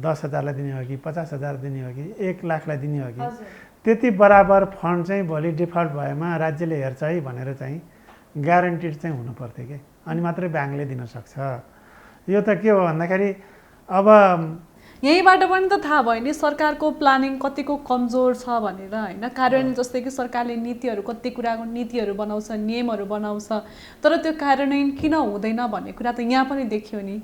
B: 10,000लाई दिने हो कि 50,000 दिने हो कि 1 लाखलाई दिने हो कि त्यति बराबर फन्ड चाहिँ भोलि डिफल्ट भएमा राज्यले हेर्छ है भनेर चाहिँ ग्यारेन्टिड चाहिँ हुनु पर्थ्यो कि, अनि मात्रै ब्याङ्कले दिन सक्छ। यो त के हो भन्दाखेरि अब
A: यहीँबाट पनि त थाहा भयो नि सरकारको प्लानिङ कतिको कमजोर छ भनेर होइन। कार्यान्वयन जस्तै कि सरकारले नीतिहरू कति कुराको नीतिहरू बनाउँछ, नियमहरू बनाउँछ, तर त्यो कार्यान्वयन किन हुँदैन भन्ने कुरा त यहाँ पनि देखियो नि।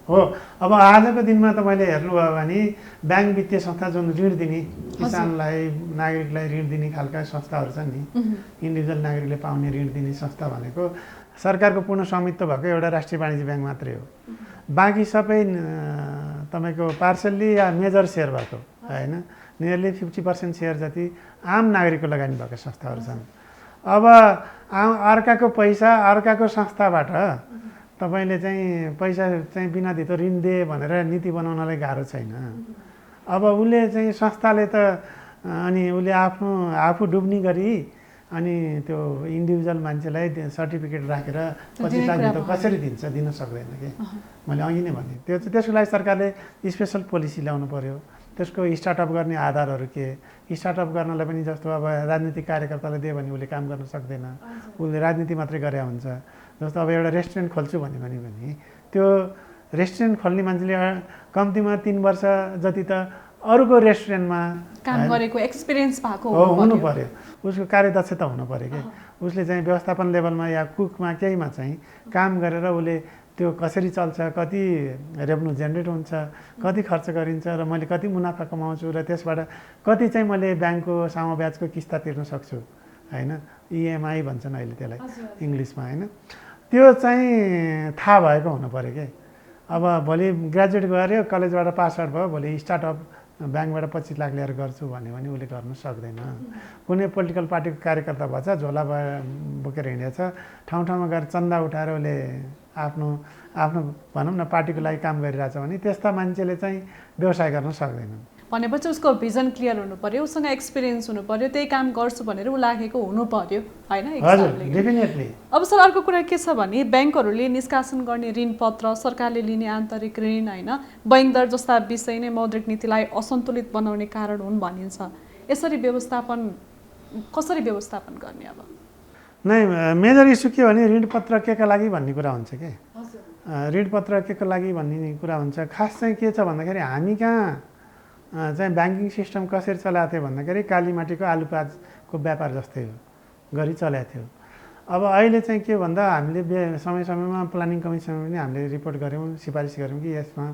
B: हो, अब आजको दिनमा तपाईँले हेर्नुभयो भने ब्याङ्क वित्तीय संस्था जुन ऋण दिने किसानलाई नागरिकलाई ऋण दिने खालका संस्थाहरू छन् नि, इन्डिभिजुअल नागरिकले पाउने ऋण दिने संस्था भनेको सरकारको पूर्ण स्वामित्व भएको एउटा राष्ट्रिय वाणिज्य ब्याङ्क मात्रै हो। बाँकी सबै तपाईँको पार्सल्ली या मेजर सेयर भएको होइन, नियरली 50% सेयर जति आम नागरिकको लगानी भएको संस्थाहरू छन्। अब अर्काको पैसा अर्काको संस्थाबाट तपाईँले चाहिँ पैसा चाहिँ बिना धितो ऋण दिए भनेर नीति बनाउनलाई गाह्रो छैन। अब उसले चाहिँ संस्थाले त अनि उसले आफू डुब्ने गरी अनि त्यो इन्डिभिजुअल मान्छेलाई सर्टिफिकेट राखेर 25 लाख धितो कसरी दिन्छ, दिन सक्दैन कि। मैले अघि नै भने त्यसको लागि सरकारले स्पेसल पोलिसी ल्याउनु पर्यो। त्यसको स्टार्टअप गर्ने आधारहरू के, स्टार्टअप गर्नलाई पनि जस्तो अब राजनीतिक कार्यकर्तालाई दियो भने उसले काम गर्न सक्दैन, उसले राजनीति मात्रै गरे हुन्छ। जस्तो अब एउटा रेस्टुरेन्ट खोल्छु भन्यो भने त्यो रेस्टुरेन्ट खोल्ने मान्छेले कम्तीमा 3 वर्ष जति त अरूको रेस्टुरेन्टमा
A: काम गरेको एक्सपिरियन्स भएको
B: हुनु पर्यो, उसको कार्यदक्षता हुनु पर्यो कि। उसले चाहिँ व्यवस्थापन लेभलमा या कुकमा केहीमा चाहिँ काम गरेर उसले त्यो कसरी चल्छ, कति रेभेन्यू जेनेरेट हुन्छ, कति खर्च गरिन्छ र मैले कति मुनाफा कमाउँछु र त्यसबाट कति चाहिँ मैले ब्याङ्कको सामो ब्याजको किस्ता तिर्न सक्छु होइन, इएमआई भन्छन् अहिले त्यसलाई इङ्ग्लिसमा होइन। त्यो चाहिँ थाहा भएको हुनु पऱ्यो कि। अब भोलि ग्रेजुएट गऱ्यो, कलेजबाट पास आउट भयो, भोलि स्टार्टअप ब्याङ्कबाट 25 लाख लिएर गर्छु भन्यो भने उसले गर्न सक्दैन। कुनै पोलिटिकल पार्टीको कार्यकर्ता भएछ, झोला बोकेर हिँडेछ, ठाउँ ठाउँमा गएर चन्दा उठाएर उसले आफ्नो भनौँ न पार्टीको लागि काम गरिरहेछ भने त्यस्ता मान्छेले चाहिँ व्यवसाय गर्न सक्दैन।
A: भनेपछि उसको भिजन क्लियर हुनु पर्यो, उसँग एक्सपिरियन्स हुनु पर्यो, त्यही काम गर्छु भनेर ऊ लागेको हुनु पर्यो होइन।
B: डेफिनेटली।
A: अब सर अर्को कुरा के छ भने ब्याङ्कहरूले निष्कासन गर्ने ऋण पत्र, सरकारले लिने आन्तरिक ऋण होइन, बैंक दर जस्ता विषय नै मौद्रिक नीतिलाई असन्तुलित बनाउने कारण हुन् भनिन्छ। यसरी कसरी व्यवस्थापन गर्ने? अब
B: नै मेजर इस्यु के भने ऋण पत्र के का लागि भन्ने कुरा हुन्छ कि। ऋण पत्र के का लागि भन्ने कुरा हुन्छ। खास चाहिँ के छ भन्दाखेरि हामी कहाँ चाहिँ ब्याङ्किङ सिस्टम कसरी चलाएको थियो भन्दाखेरि कालीमाटीको आलु प्याजको व्यापार जस्तै हो गरी चलाएको थियो। अब अहिले चाहिँ के भन्दा हामीले समय समयमा प्लानिङ कमिसनमा पनि हामीले रिपोर्ट गऱ्यौँ, सिफारिस गऱ्यौँ कि यसमा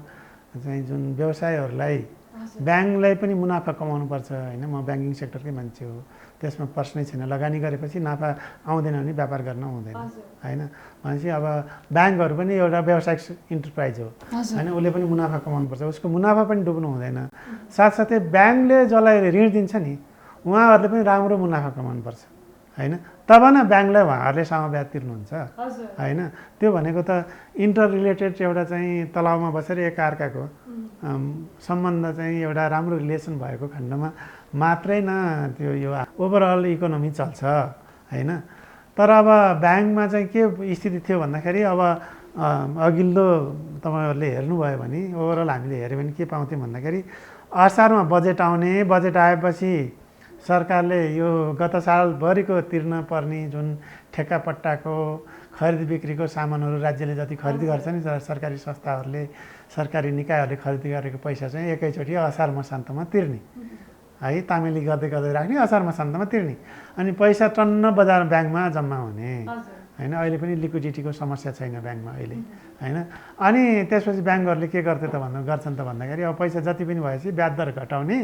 B: चाहिँ जुन व्यवसायहरूलाई ब्याङ्कलाई पनि मुनाफा कमाउनुपर्छ होइन। म ब्याङ्किङ सेक्टरकै मान्छे हो, त्यसमा प्रश्नै छैन। लगानी गरेपछि नाफा आउँदैन भने व्यापार गर्न हुँदैन होइन। भनेपछि अब ब्याङ्कहरू पनि एउटा व्यावसायिक इन्टरप्राइज हो होइन, उसले पनि मुनाफा कमाउनुपर्छ, उसको मुनाफा पनि डुब्नु हुँदैन। साथसाथै ब्याङ्कले जसलाई ऋण दिन्छ नि उहाँहरूले पनि राम्रो मुनाफा कमाउनुपर्छ होइन, तब न ब्याङ्कलाई उहाँहरूले समब्याज तिर्नुहुन्छ होइन। त्यो भनेको त इन्टर रिलेटेड एउटा चाहिँ तलाउमा बसेर एकअर्काको सम्बन्ध चाहिँ एउटा राम्रो रिलेसन भएको खण्डमा मात्रै न त्यो यो ओभरअल इकोनोमी चल्छ होइन। तर अब ब्याङ्कमा चाहिँ के स्थिति थियो भन्दाखेरि अब अघिल्लो तपाईँहरूले हेर्नुभयो भने ओभरअल हामीले हेऱ्यो भने के पाउँथ्यौँ भन्दाखेरि असारमा बजेट आउने, बजेट आएपछि सरकारले यो गत सालभरिको तिर्न पर्ने जुन ठेक्कापट्टाको खरिद बिक्रीको सामानहरू राज्यले जति खरिद गर्छ नि सरकारी संस्थाहरूले, सरकारी निकायहरूले खरिद गरेको पैसा चाहिँ एकैचोटि असार मसान्तमा तिर्ने है, तामेली गर्दै गर्दै राख्ने, असार मसान्तमा तिर्ने, अनि पैसा टन्न बजार ब्याङ्कमा जम्मा हुने होइन। अहिले पनि लिक्विडिटीको समस्या छैन ब्याङ्कमा अहिले होइन। अनि त्यसपछि ब्याङ्कहरूले के गर्छन् त भन्दाखेरि अब पैसा जति पनि भएपछि ब्याज दर घटाउने,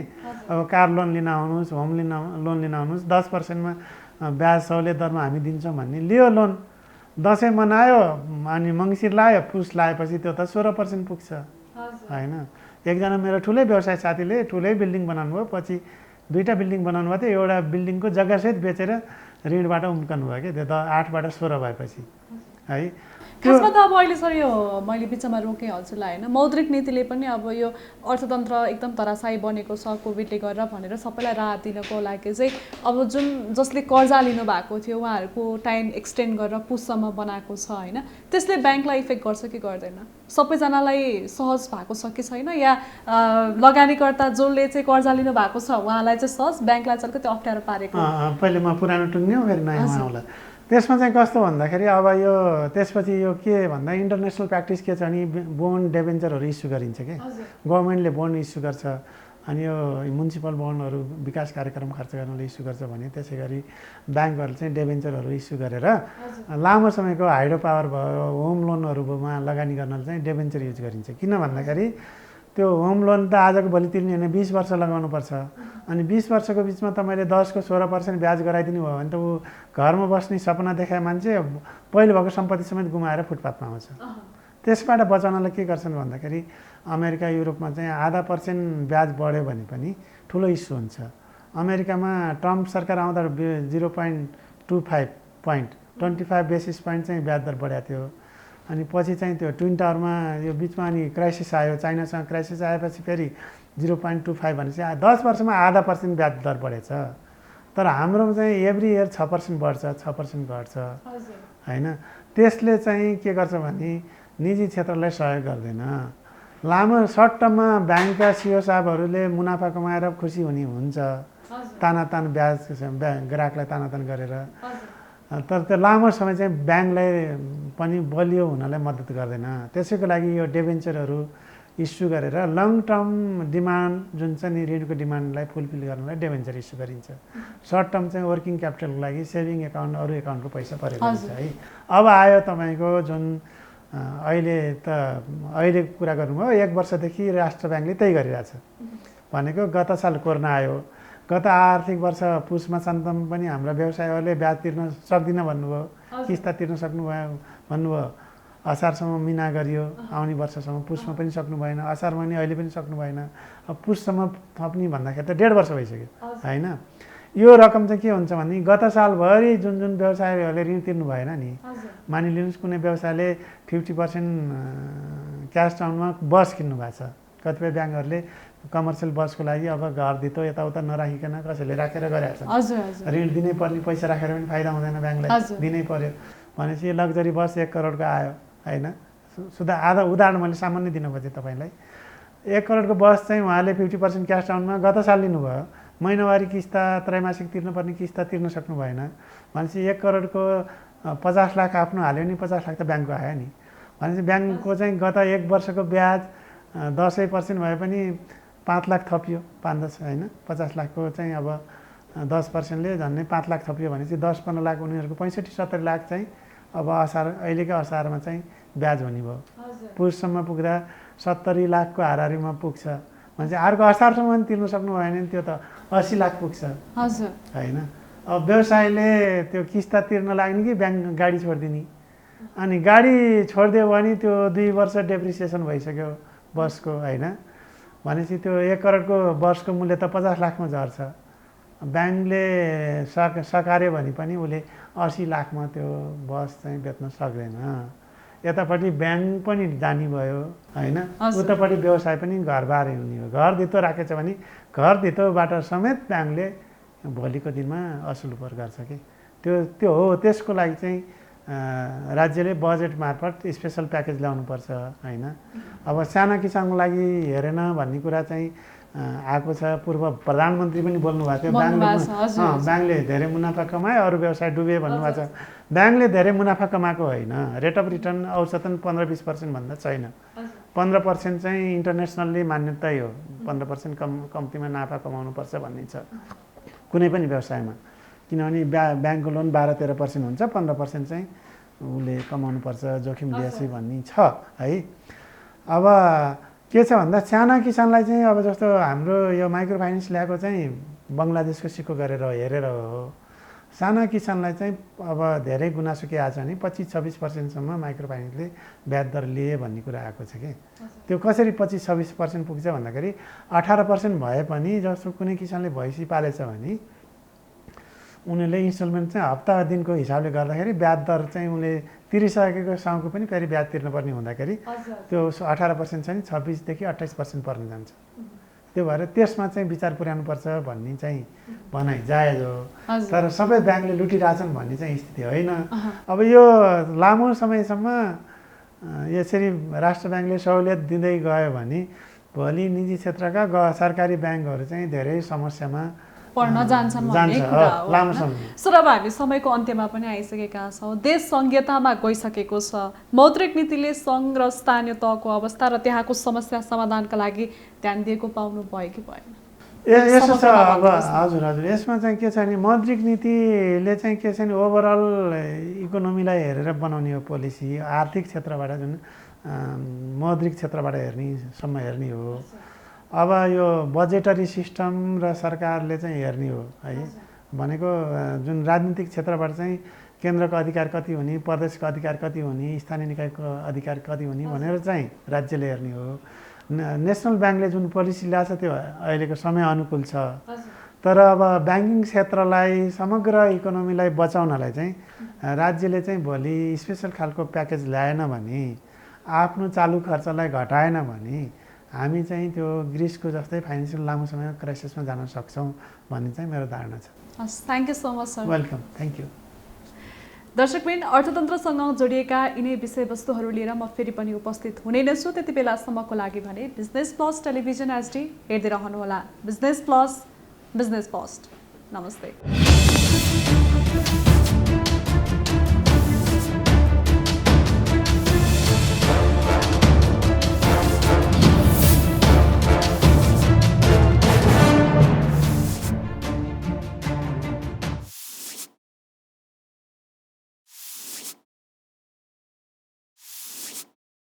B: अब कार लोन लिन आउनुहोस्, होम लोन लिन आउनुहोस्, 10%मा ब्याज सहुलियत दरमा हामी दिन्छौँ भन्ने लियो लोन, दसैँ मनायो अनि मङ्सिर लायो, पुस लाएपछि त्यो त 16% पुग्छ होइन। एकजना मेरो ठुलै व्यवसाय साथीले ठुलै बिल्डिङ बनाउनु भयो, पछि 2टा बिल्डिङ बनाउनु भएको थियो, एउटा बिल्डिङको जग्गासहित बेचेर ऋणबाट उम्कनु भयो क्या, त्यो त 8बाट 16 भएपछि है।
A: खासमा त अब अहिले सर यो मैले बिचमा रोकेँ हजुरलाई होइन, मौद्रिक नीतिले पनि अब यो अर्थतन्त्र एकदम धराशायी बनेको छ कोभिडले गरेर भनेर सबैलाई राहत दिनको लागि चाहिँ अब जुन जसले कर्जा लिनु भएको थियो उहाँहरूको टाइम एक्सटेन्ड गरेर पुससम्म बनाएको छ होइन, त्यसले ब्याङ्कलाई इफेक्ट गर्छ कि गर्दैन? सबैजनालाई सहज भएको छ कि छैन, या लगानीकर्ता जसले चाहिँ कर्जा लिनु भएको छ उहाँलाई चाहिँ सहज, ब्याङ्कलाई चाहिँ अलिकति अप्ठ्यारो पारेको?
B: पहिले म पुरानो टुङ्ग्यौँ फेरि नयाँ आउँला। त्यसमा चाहिँ कस्तो भन्दाखेरि अब यो त्यसपछि यो के भन्दा इन्टरनेसनल प्र्याक्टिस के छ भने बोन्ड डेभेन्चरहरू इस्यु गरिन्छ क्या, गभर्मेन्टले बोन्ड इस्यु गर्छ, अनि यो म्युनिसिपल बोन्डहरू विकास कार्यक्रम खर्च गर्नले इस्यु गर्छ भने त्यसै गरी ब्याङ्कहरूले चाहिँ डेभेन्चरहरू इस्यु गरेर लामो समयको हाइड्रो पावर भयो होम लोनहरूमा लगानी गर्नले चाहिँ डेभेन्चर युज गरिन्छ। किन भन्दाखेरि त्यो होम लोन त आजको भोलि तिर्ने होइन, 20 वर्ष लगाउनुपर्छ, अनि 20 वर्षको बिचमा तपाईँले 10 को 16% ब्याज गराइदिनु भयो भने त ऊ घरमा बस्ने सपना देखाए मान्छे पहिले भएको सम्पत्ति समेत गुमाएर फुटपाथमा आउँछ। त्यसबाट बचाउनलाई के गर्छन् भन्दाखेरि अमेरिका युरोपमा चाहिँ 0.5% ब्याज बढ्यो भने पनि ठुलो इस्यु हुन्छ। अमेरिकामा ट्रम्प सरकार आउँदा 0.25 पोइन्ट 25 बेसिस पोइन्ट चाहिँ ब्याज दर बढाएको थियो, अनि पछि चाहिँ त्यो ट्विन टावरमा यो बिचमा अनि क्राइसिस आयो, चाइनासँग क्राइसिस आएपछि फेरि 0.25 भनेपछि 10 वर्षमा 0.5% ब्याज दर बढेछ। तर हाम्रोमा चाहिँ एभ्री इयर 6% बढ्छ, 6% घट्छ होइन। त्यसले चाहिँ के गर्छ भने निजी क्षेत्रलाई सहयोग गर्दैन। लामो सर्ट टर्ममा ब्याङ्कका सिओ साहबहरूले मुनाफा कमाएर खुसी हुने हुन्छ, तानातान ब्याज ग्राहकलाई तानातान गरेर, तर त्यो लामो समय चाहिँ ब्याङ्कलाई पनि बलियो हुनलाई मद्दत गर्दैन। त्यसैको लागि यो डेभेन्चरहरू इस्यु गरेर लङ टर्म डिमान्ड जुन चाहिँ नि ऋणको डिमान्डलाई फुलफिल गर्नलाई डेभेन्चर इस्यु गरिन्छ। सर्ट टर्म चाहिँ वर्किङ क्यापिटलको लागि सेभिङ एकाउन्ट अरू एकाउन्टको पैसा परेको हुन्छ है। अब आयो तपाईँको जुन अहिले कुरा गर्नुभयो 1 वर्षदेखि राष्ट्र ब्याङ्कले त्यही गरिरहेछ भनेको। गत साल कोरोना आयो, गत आर्थिक वर्ष पुसमा सन्तम पनि हाम्रा व्यवसायहरूले ब्याज तिर्न सक्दिनँ भन्नुभयो, किस्ता तिर्न सक्नुभयो भन्नुभयो, असारसम्म मिना गरियो, आउने वर्षसम्म पुसमा पनि सक्नु भएन, असारमा पनि अहिले पनि सक्नु भएन, अब पुससम्म थप्ने भन्दाखेरि त 1.5 वर्ष भइसक्यो होइन। यो रकम चाहिँ के हुन्छ भने गत सालभरि जुन जुन व्यवसायहरूले ऋण तिर्नु भएन नि, मानिलिनुहोस् कुनै व्यवसायले 50% क्यास डाउनमा बस किन्नु भएको छ, कतिपय ब्याङ्कहरूले कमर्सियल बसको लागि अब घर धितो यताउता नराखिकन कसैले राखेर गरेका छन्। ऋण दिनै पर्ने पैसा राखेर पनि फाइदा हुँदैन, ब्याङ्कलाई दिनै पर्यो भनेपछि लग्जरी बस 1 करोडको आयो होइन। आधा उदाहरण मैले सामान्य दिन खोजेँ तपाईँलाई। 1 करोडको बस चाहिँ उहाँले 50% क्यास डाउनमा गत साल लिनुभयो, महिनावारी किस्ता त्रैमासिक तिर्नुपर्ने किस्ता तिर्न सक्नु भएन भनेपछि 1 करोडको 50 लाख आफ्नो हाल्यो नि 50 लाख त ब्याङ्कको आयो नि भनेपछि ब्याङ्कको चाहिँ गत 1 वर्षको ब्याज 10% भए पनि 5 लाख थपियो, 5-10 होइन 50 लाखको चाहिँ अब 10%ले झन्डै 5 लाख थपियो भनेपछि 10-15 लाख उनीहरूको 65-70 लाख चाहिँ अब अहिलेकै असारमा चाहिँ ब्याज हुने भयो। पुससम्म पुग्दा 70 लाखको हाराहारीमा पुग्छ भने चाहिँ अर्को असारसम्म पनि तिर्नु सक्नु भएन भने त्यो त 80 लाख पुग्छ
A: हजुर
B: होइन। अब व्यवसायले त्यो किस्ता तिर्न लाग्ने कि ब्याङ्क गाडी छोडिदिने, अनि गाडी छोडिदियो भने त्यो 2 वर्ष डेप्रिसिएसन भइसक्यो बसको होइन। भनेपछि त्यो 1 करोडको वर्षको मूल्य त 50 लाखमा झर्छ। ब्याङ्कले सकार्यो भने पनि उसले 80 लाखमा त्यो बस चाहिँ बेच्न सक्दैन। यतापट्टि ब्याङ्क पनि जाने भयो होइन, उतापट्टि व्यवसाय पनि घरबारै हुने हो। घर धितो राखेछ भने घर धितोबाट समेत ब्याङ्कले भोलिको दिनमा असुल उपर गर्छ कि त्यो हो। त्यसको लागि चाहिँ राज्यले बजेट मार्फत स्पेसल प्याकेज ल्याउनुपर्छ होइन। अब साना किसानको लागि हेरेन भन्ने कुरा चाहिँ आएको छ। पूर्व प्रधानमन्त्री पनि बोल्नुभएको थियो ब्याङ्कले धेरै मुनाफा कमाए अरू व्यवसाय डुबे भन्नुभएको छ। ब्याङ्कले धेरै मुनाफा कमाएको होइन, रेट अफ रिटर्न औसतन 15-20% भन्दा छैन। 15% चाहिँ इन्टरनेसनल्ली मान्यतै हो। 15% कम्तीमा नाफा कमाउनुपर्छ भन्ने छ कुनै पनि व्यवसायमा, किनभने ब्याङ्कको लोन 12-13% हुन्छ, 15% चाहिँ उसले कमाउनुपर्छ जोखिम लिएपछि भन्ने छ है। अब के छ भन्दा साना किसानलाई चाहिँ अब जस्तो हाम्रो यो माइक्रो फाइनेन्स ल्याएको चाहिँ बङ्गलादेशको सिक्को गरेर हेरेर हो। साना किसानलाई चाहिँ अब धेरै गुनासो के आएको छ भने 25-26% माइक्रो फाइनेन्सले ब्याज दर लिए भन्ने कुरा आएको छ कि त्यो कसरी 25-26% पुग्छ भन्दाखेरि 18% भए पनि जस्तो कुनै किसानले भैँसी पालेछ भने उनीहरूले इन्स्टलमेन्ट चाहिँ हप्ता दिनको हिसाबले गर्दाखेरि ब्याज दर चाहिँ उनले तिरिसकेको साउको पनि फेरि ब्याज तिर्नुपर्ने हुँदाखेरि त्यो 18% चाहिँ 26देखि 28% पर्न जान्छ। त्यो भएर त्यसमा चाहिँ विचार पुर्याउनुपर्छ भन्ने चाहिँ भनाइ जायज हो। तर सबै ब्याङ्कले लुटिरहेछन् भन्ने चाहिँ स्थिति होइन। अब यो लामो समयसम्म यसरी राष्ट्र ब्याङ्कले सहुलियत दिँदै गयो भने भोलि निजी क्षेत्रका सरकारी ब्याङ्कहरू चाहिँ धेरै समस्यामा
A: पर्न जान्छन् भन्ने कुरा हो। सर अब हामी समयको अन्त्यमा पनि आइसकेका छौँ। देश सङ्घीयतामा गइसकेको छ। मौद्रिक नीतिले सङ्घ र स्थानीय तहको अवस्था र त्यहाँको समस्या समाधानका लागि ध्यान दिएको पाउनु भयो कि भएन?
B: यसो छ अब हजुर यसमा चाहिँ के छ भने मौद्रिक नीतिले चाहिँ के छ भने ओभरअल इकोनोमीलाई हेरेर बनाउने हो पोलिसी। आर्थिक क्षेत्रबाट जुन मौद्रिक क्षेत्रबाट हेर्नेसम्म हेर्ने हो। अब यो बजेटरी सिस्टम र सरकारले चाहिँ हेर्ने हो है। भनेको जुन राजनीतिक क्षेत्रबाट चाहिँ केन्द्रको अधिकार कति हुने, प्रदेशको अधिकार कति हुने, स्थानीय निकायको अधिकार कति हुने भनेर चाहिँ राज्यले हेर्ने हो। नेसनल ब्याङ्कले जुन पोलिसी ल्याएको छ त्यो अहिलेको समय अनुकूल छ। तर अब ब्याङ्किङ क्षेत्रलाई समग्र इकोनोमीलाई बचाउनलाई चाहिँ राज्यले चाहिँ भोलि स्पेसल खालको प्याकेज ल्याएन भने, आफ्नो चालु खर्चलाई घटाएन भने हामी चाहिँ त्यो ग्रिसको जस्तै फाइनेन्सियल लामो समय क्राइसिसमा जान सक्छौँ भन्ने चाहिँ मेरो धारणा छ।
A: हस्, thank you so much sir.
B: Welcome, thank you.
A: दर्शकवृन्द, अर्थतन्त्रसँग जोडिएका यिनै विषयवस्तुहरू लिएर म फेरि पनि उपस्थित हुने नै छु। त्यति बेलासम्मको लागि भने बिजनेस प्लस टेलिभिजन HD हेर्दै रहनुहोला। Business plus, business first. नमस्ते।